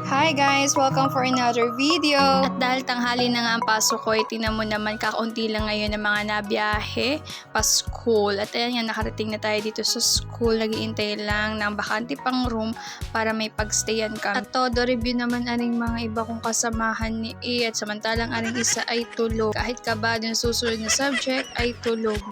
Hi guys! Welcome for another video! At dahil tanghali na nga ang pasok ko, tinan mo naman kakaunti lang ngayon ng mga nabiyahe pa school. At ayan nga, nakarating na tayo dito sa school. Nag-iintay lang ng bakante pang room para may pagstayan kami. At todo review naman aring mga iba kong kasamahan ni E. At samantalang aring isa ay tulog. Kahit kabado ng susunod na subject ay tulog.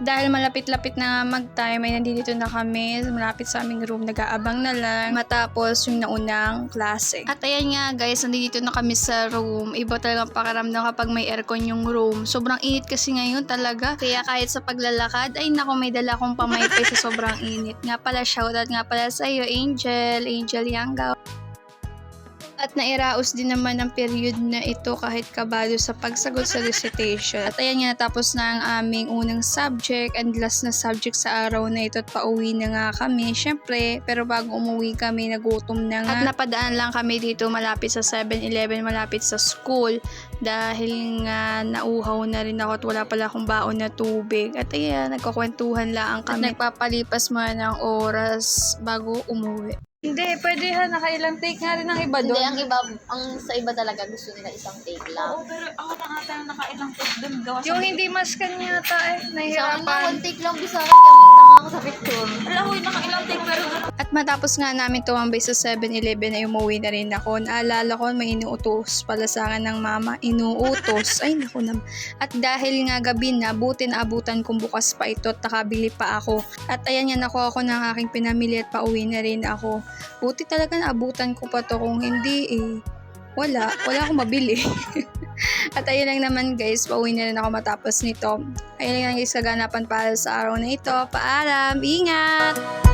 Dahil malapit-lapit na mag-time ay nandito na kami, malapit sa aming room, nag-aabang na lang matapos yung naunang klase. At ayan nga guys, nandito na kami sa room. Iba talagang pakiramdam kapag may aircon yung room. Sobrang init kasi ngayon talaga. Kaya kahit sa paglalakad, ay naku, may dala akong pamaypay sa sobrang init. Nga pala, shoutout nga pala sa iyo, Angel Yangaw. At nairaos din naman ang period na ito kahit kabado sa pagsagot sa recitation. At ayan nga, natapos na ang aming unang subject and last na subject sa araw na ito at pauwi na nga kami. Syempre, pero bago umuwi kami, nagutom na nga. At napadaan lang kami dito malapit sa 7-Eleven, malapit sa school. Dahil nga nauhaw na rin ako at wala pala akong baon na tubig. At ayan, nagkakwentuhan lang kami. At nagpapalipas mo ng oras bago umuwi. Hindi, pwede ha, nakailang take nga rin ang iba doon. Hindi, ang iba, sa iba talaga gusto nila isang take lang. Oo, pero ako na nga tayo nakailang take doon. Gawa Yung hindi maskan yata Sa akin nga, nahihirapan. one take lang bisa akin, kaya tanga ako sa picture. Alam ko, nakailang take pero At matapos nga namin tumambay sa 7-Eleven ay umuwi na rin ako. Naalala ko may inuutos pala sa akin ng mama. Inuutos. Ay naku naman. At dahil nga gabi na, buti na abutan kung bukas pa ito at nakabili pa ako. At ayan nga, nakuha ko ng aking pinamili at pauwi na rin ako. Buti talaga naabutan ko pa to, kung hindi wala akong mabili. At ayun lang naman guys, pauwi na rin ako matapos nito. Ayun lang guys, kaganapan para sa araw na ito. Paalam, ingat!